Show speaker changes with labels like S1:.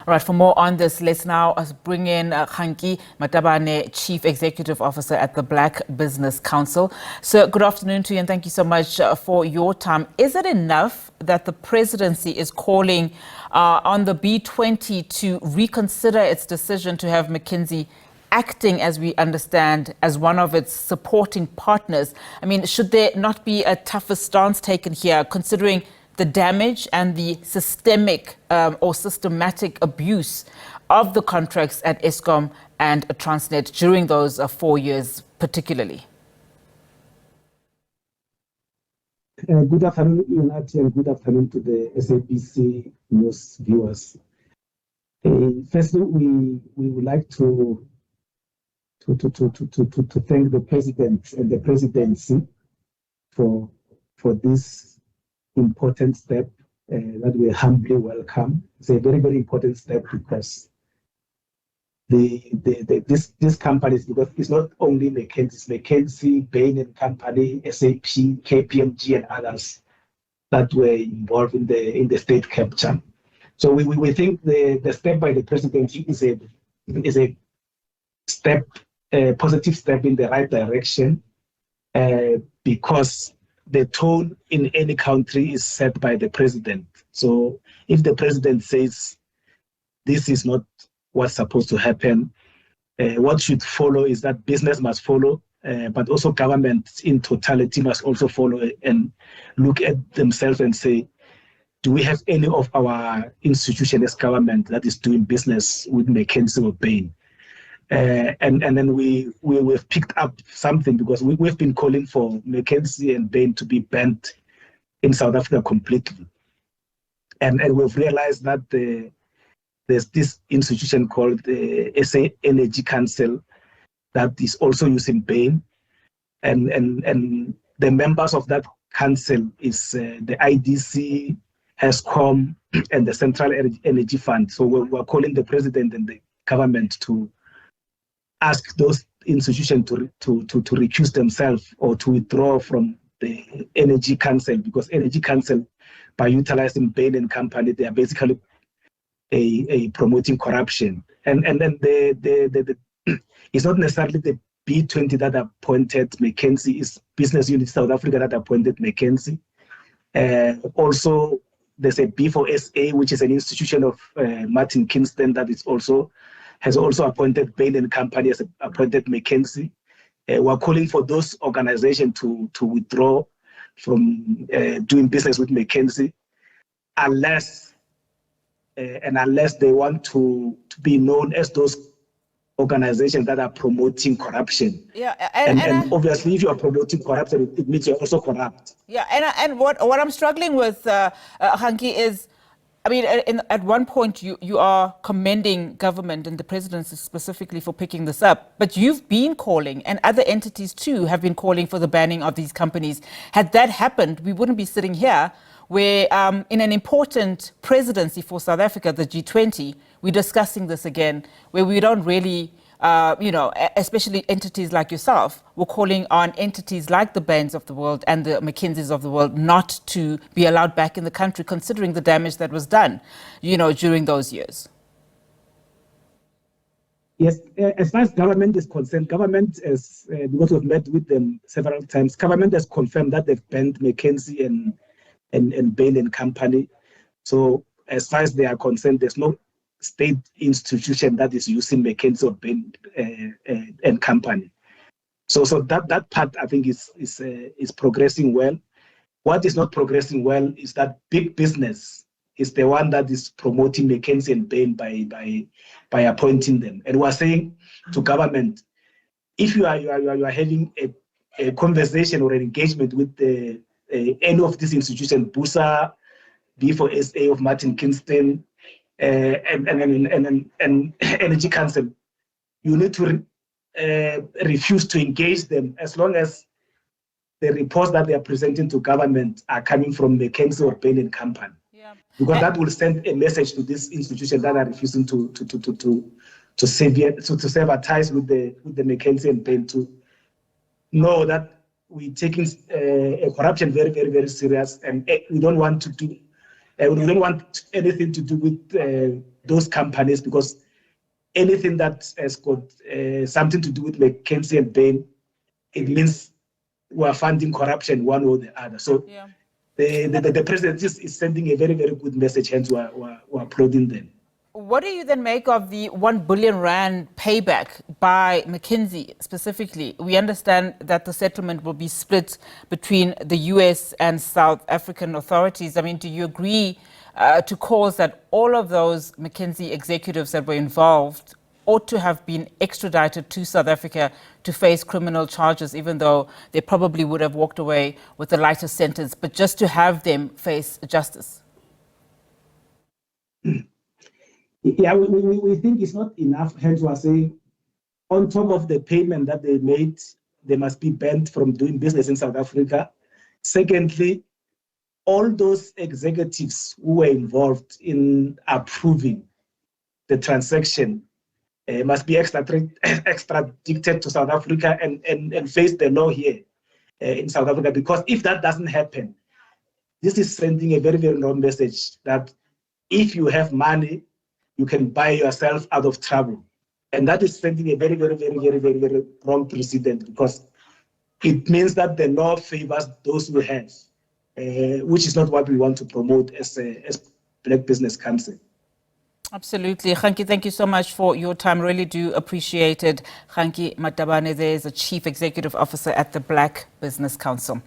S1: All right, for more on this, let's now bring in Kganki Matabane, Chief Executive Officer at the Black Business Council. So good afternoon to you and thank you so much for your time. Is it enough that the presidency is calling on the B20 to reconsider its decision to have McKinsey acting, as we understand, as one of its supporting partners? I mean, should there not be a tougher stance taken here, considering the damage and the systemic or systematic abuse of the contracts at Eskom and Transnet during those 4 years particularly?
S2: Good afternoon, Unati, and good afternoon to the SABC news viewers. Firstly, we would like to thank the President and the Presidency for this important step that we humbly welcome. It's a very, very important step because these companies, because it's not only McKinsey, Bain and Company, SAP, KPMG and others that were involved in the state capture. So we think the step by the presidency is a step, a positive step in the right direction, because the tone in any country is set by the president. So if the president says this is not what's supposed to happen, what should follow is that business must follow, but also government in totality must also follow and look at themselves and say, do we have any of our institutions as government that is doing business with McKinsey or Bain? And then we've picked up something, because we've been calling for McKinsey and Bain to be banned in South Africa completely. And we've realized that there's this institution called the SA Energy Council that is also using Bain. And the members of that council is the IDC, Eskom, and the Central Energy Fund. So we're calling the president and the government to ask those institutions to recuse themselves or to withdraw from the Energy Council, because Energy Council, by utilizing Bain and Company, they are basically a promoting corruption. And then it's not necessarily the B20 that appointed McKinsey, it's Business Unit South Africa that appointed McKinsey. Also, there's a B4SA, which is an institution of Martin Kingston that is also has also appointed Bain and Company, has appointed McKinsey. We're calling for those organizations to withdraw from doing business with McKinsey, unless they want to be known as those organizations that are promoting corruption.
S1: Yeah,
S2: and obviously, if you are promoting corruption, it means you're also corrupt.
S1: Yeah, and what I'm struggling with, Kganki, is, I mean, at one point you are commending government and the presidency specifically for picking this up, but you've been calling, and other entities too have been calling for the banning of these companies. Had that happened, we wouldn't be sitting here where in an important presidency for South Africa, the G20, we're discussing this again, where we don't really, especially entities like yourself, we're calling on entities like the Bains of the world and the McKinseys of the world not to be allowed back in the country, considering the damage that was done, during those years.
S2: Yes, as far as government is concerned, government has, because we've met with them several times, government has confirmed that they've banned McKinsey and Bain and Company. So as far as they are concerned, there's no state institution that is using McKinsey or Bain and Company. So that part, I think, is progressing well. What is not progressing well is that big business is the one that is promoting McKinsey and Bain by appointing them. And we're saying to government, if you are having a conversation or an engagement with any of these institutions, BUSA, B4SA of Martin Kingston, and Energy Council, you need to refuse to engage them as long as the reports that they are presenting to government are coming from McKinsey or Bain and Company. Yeah. Because that will send a message to these institutions that are refusing to sever ties with the McKinsey and Bain, to know that we're taking corruption very, very, very serious, and we don't want anything to do with those companies, because anything that has got something to do with McKinsey and Bain, it means we are funding corruption one or the other. So the president is sending a very, very good message, hence we're applauding them.
S1: What do you then make of the 1 billion rand payback by McKinsey specifically? We understand that the settlement will be split between the US and South African authorities. I mean, do you agree to calls that all of those McKinsey executives that were involved ought to have been extradited to South Africa to face criminal charges, even though they probably would have walked away with a lighter sentence, but just to have them face justice?
S2: Yeah, we think it's not enough. Hence, we're saying on top of the payment that they made, they must be banned from doing business in South Africa. Secondly, all those executives who were involved in approving the transaction must be extradited to South Africa and face the law here in South Africa. Because if that doesn't happen, this is sending a very, very wrong message that if you have money, you can buy yourself out of trouble. And that is sending a very, very, very, very, very, very wrong precedent, because it means that the law favors those who have, which is not what we want to promote as Black Business Council.
S1: Absolutely. Kganki, thank you so much for your time. Really do appreciate it. Kganki Matabane there is a Chief Executive Officer at the Black Business Council.